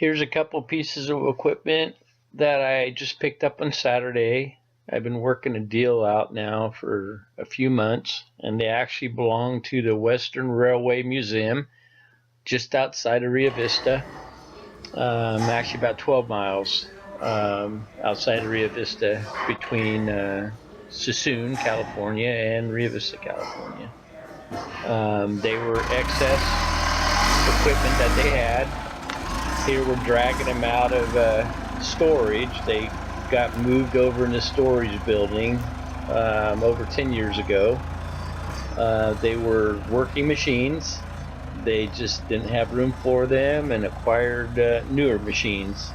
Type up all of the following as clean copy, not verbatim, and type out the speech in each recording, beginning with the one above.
Here's a couple pieces of equipment that I just picked up on Saturday. I've been working a deal out now for a few months, and they actually belong to the Western Railway Museum just outside of Rio Vista. Actually about 12 miles outside of Rio Vista, between Suisun, California and Rio Vista, California. They were excess equipment that they had. Here we're dragging them out of storage. They got moved over in the storage building over 10 years ago. They were working machines. They just didn't have room for them and acquired newer machines.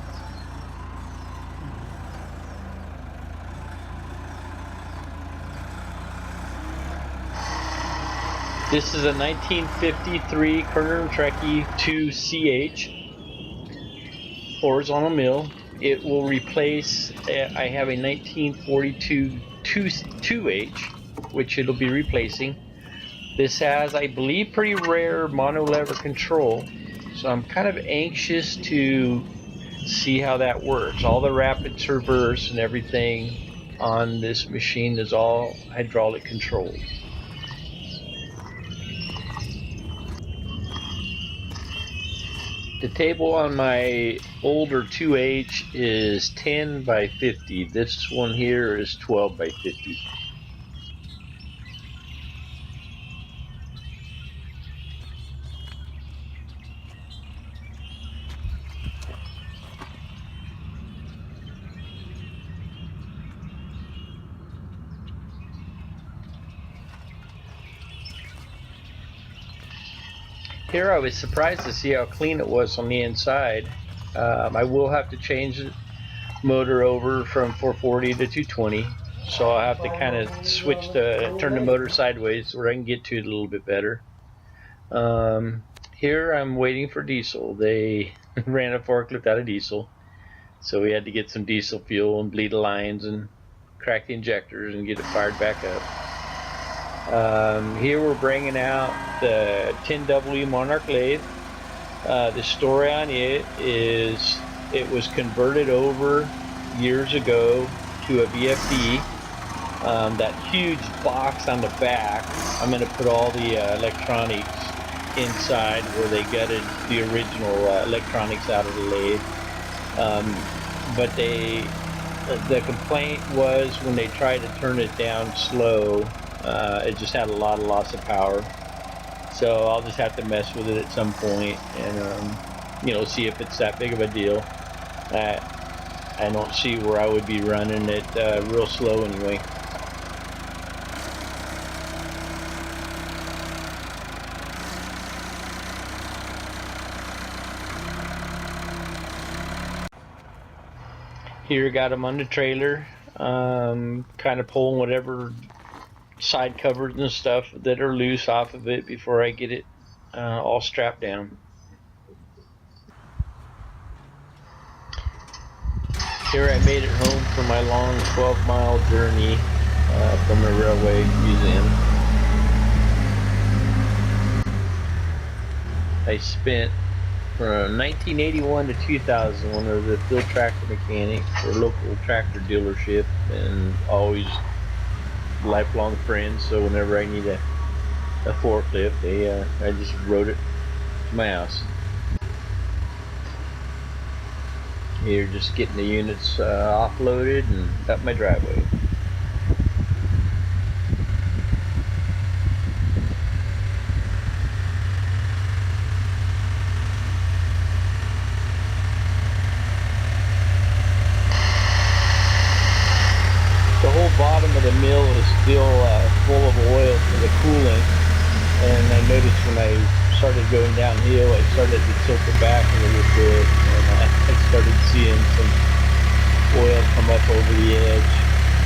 This is a 1953 Kearney Trecker 2CH horizontal mill. It will replace, I have a 1942 2H, which it'll be replacing. This has, I believe, pretty rare mono-lever control, so I'm kind of anxious to see how that works. All the rapid traverse and everything on this machine is all hydraulic controlled. The table on my older 2H is 10 by 50. This one here is 12 by 50. Here I was surprised to see how clean it was on the inside. I will have to change the motor over from 440 to 220, so I'll have to kind of turn the motor sideways where I can get to it a little bit better. Here I'm waiting for diesel. They ran a forklift out of diesel, so we had to get some diesel fuel and bleed the lines and crack the injectors and get it fired back up. Here we're bringing out the 10W Monarch lathe. The story on it is it was converted over years ago to a VFD. That huge box on the back, I'm going to put all the electronics inside where they gutted the original electronics out of the lathe. But the complaint was when they tried to turn it down slow, it just had a lot of loss of power. So I'll just have to mess with it at some point and see if it's that big of a deal. I don't see where I would be running it real slow anyway. Here, got them on the trailer, kind of pulling whatever side covers and stuff that are loose off of it before I get it all strapped down. Here I made it home for my long 12-mile journey from the Railway Museum. I spent from 1981 to 2000 when I was a field tractor mechanic for a local tractor dealership, and always lifelong friends. So whenever I need a forklift, I just rode it to my house. Here, just getting the units offloaded and up my driveway. The whole bottom of the mill is still full of oil for the coolant, and I noticed when I started going downhill, I started to tilt it back a little bit, and I started seeing some oil come up over the edge.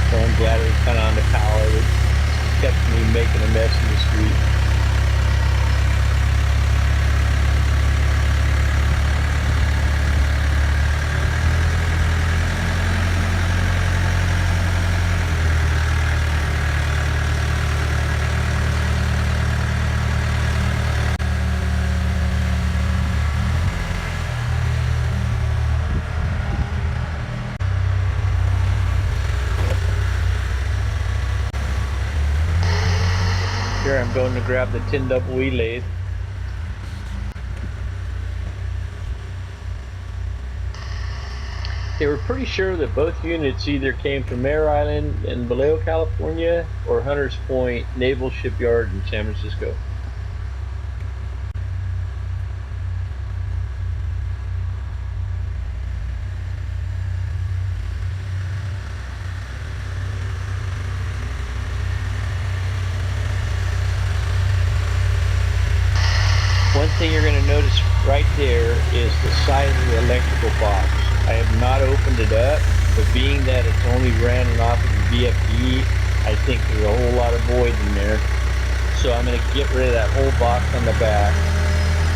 So I'm glad it was kind of on the pallet. It kept me making a mess in the street. I'm going to grab the 10EE lathe. They were pretty sure that both units either came from Mare Island in Vallejo, California, or Hunters Point Naval Shipyard in San Francisco. One thing you're going to notice right there is the size of the electrical box. I have not opened it up, but being that it's only running off of the VFD, I think there's a whole lot of void in there. So I'm going to get rid of that whole box on the back.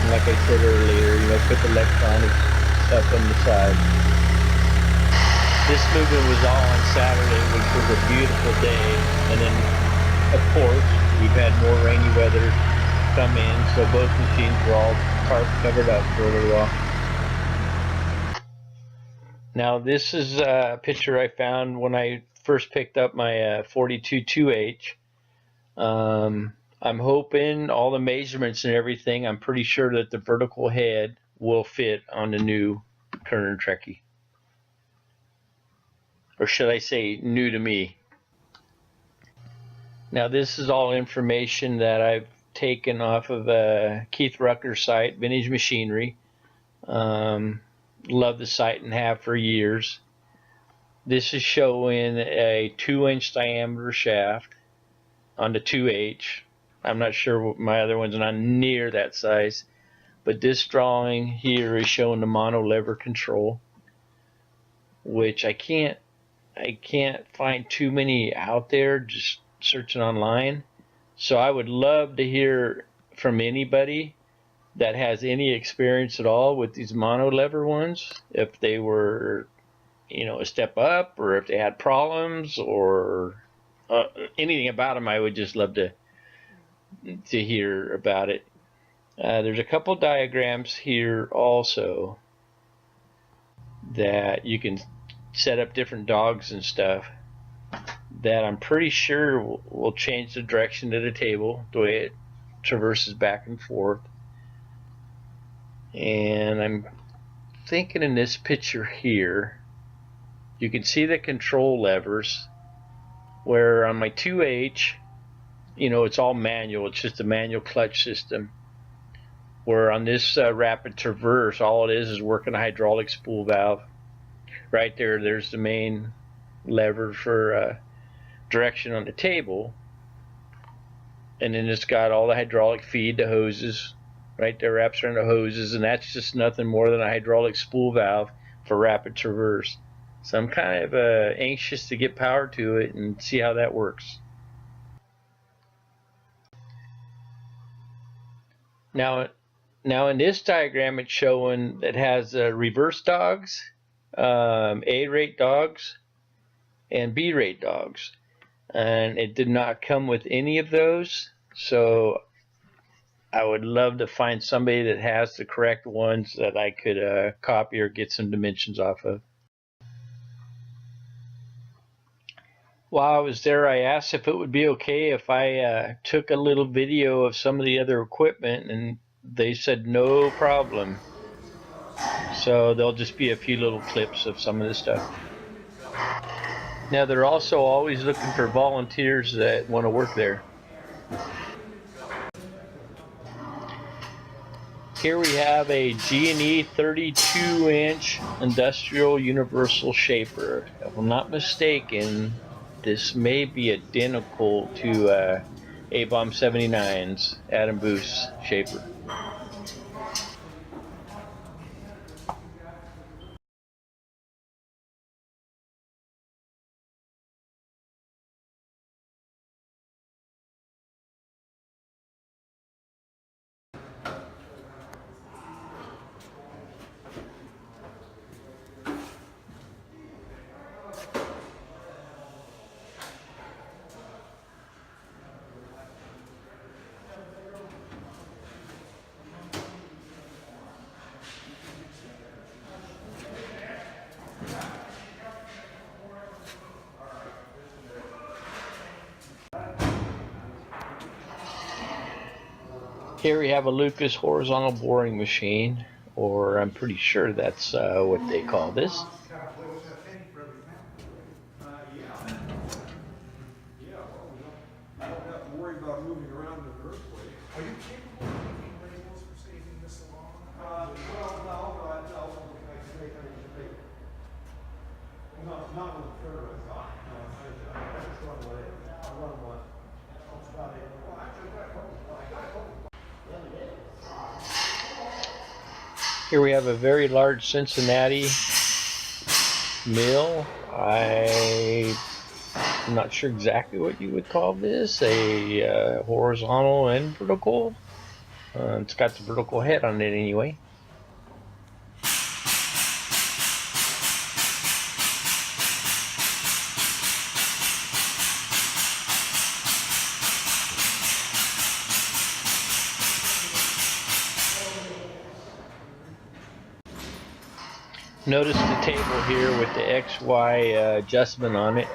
And like I said earlier, put the electronics up on the side. This movement was all on Saturday, which was a beautiful day. And then, of course, we've had more rainy weather come in, so both machines were all tarp covered up for a little while. Now this is a picture I found when I first picked up my 42 2H. I'm hoping all the measurements and everything, I'm pretty sure that the vertical head will fit on the new Kearney Trecker. Or should I say new to me. Now this is all information that I've taken off of Keith Rucker's site, Vintage Machinery. Love the site and have for years. This is showing a 2-inch diameter shaft on the 2H. I'm not sure, my other one's not near that size, but this drawing here is showing the mono lever control, which I can't find too many out there just searching online. So I would love to hear from anybody that has any experience at all with these mono lever ones, if they were a step up, or if they had problems, or anything about them. I would just love to hear about it. There's a couple diagrams here also that you can set up different dogs and stuff that I'm pretty sure will change the direction of the table, the way it traverses back and forth. And I'm thinking in this picture here, you can see the control levers, where on my 2H, it's all manual. It's just a manual clutch system. Where on this rapid traverse, all it is working a hydraulic spool valve. Right there, there's the main lever for direction on the table. And then it's got all the hydraulic feed, the hoses. Right there wraps around the hoses, and that's just nothing more than a hydraulic spool valve for rapid traverse. So I'm kind of anxious to get power to it and see how that works. Now in this diagram, it's showing it has reverse dogs, A-rate dogs, and B-rate dogs. And it did not come with any of those. So I would love to find somebody that has the correct ones that I could copy or get some dimensions off of. While I was there, I asked if it would be okay if I took a little video of some of the other equipment, and they said no problem. So there'll just be a few little clips of some of this stuff. Now they're also always looking for volunteers that want to work there. Here we have a G&E 32-inch industrial universal shaper. If I'm not mistaken, this may be identical to A-Bomb 79's Adam Booth's shaper. Here we have a Lucas horizontal boring machine, or I'm pretty sure that's what they call this. Yeah, well, I don't have to worry about moving around in an earthquake. Are you capable of making labels for saving this along? Well, no, but I can make it. Not with the turbine. No, I just run away. I run one. That's about it. Well, actually, I got a couple. Here we have a very large Cincinnati mill. I'm not sure exactly what you would call this, a horizontal and vertical. It's got the vertical head on it anyway. Notice the table here with the XY adjustment on it.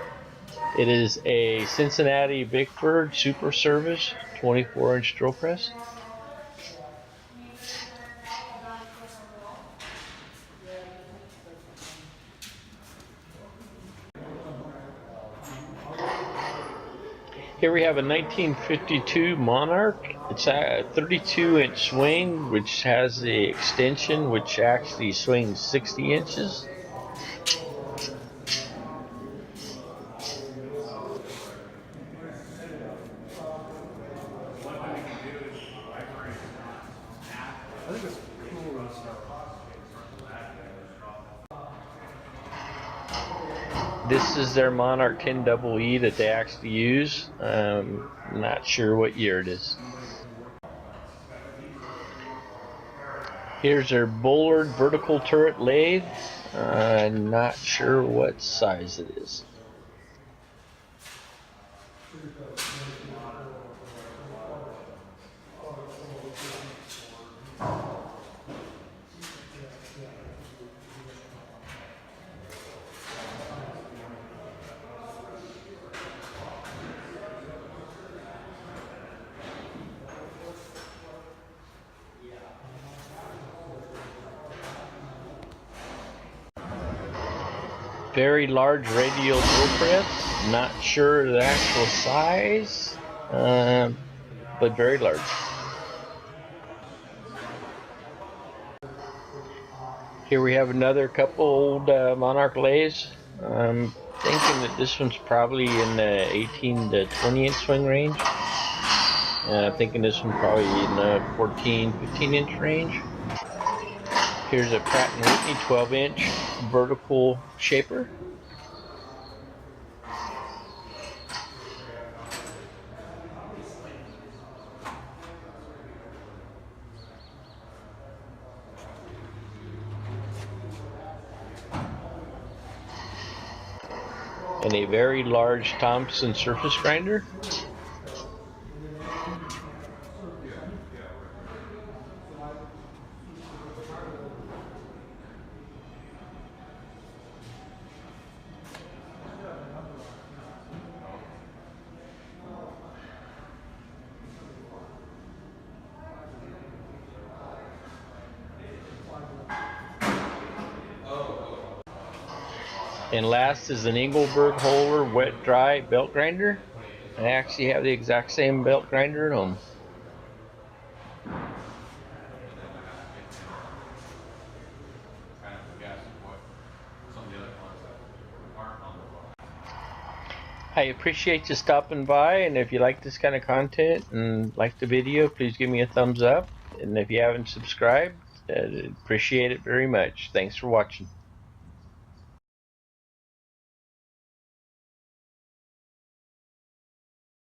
It is a Cincinnati Bickford Super Service 24-inch drill press. Here we have a 1952 Monarch. It's a 32-inch swing, which has the extension, which actually swings 60 inches. This is their Monarch 10EE that they actually use. Not sure what year it is. Here's their Bullard vertical turret lathe. Not sure what size it is. Very large radial drill press. Not sure the actual size, but very large. Here we have another couple old Monarch lathes. I'm thinking that this one's probably in the 18 to 20 inch swing range. I'm thinking this one probably in the 14, 15 inch range. Here's a Pratt & Whitney 12-inch vertical shaper. And a very large Thompson surface grinder. And last is an Engelberg Holer wet dry belt grinder. I actually have the exact same belt grinder at home. I appreciate you stopping by, and if you like this kind of content and like the video, please give me a thumbs up. And if you haven't subscribed, I'd appreciate it very much. Thanks for watching.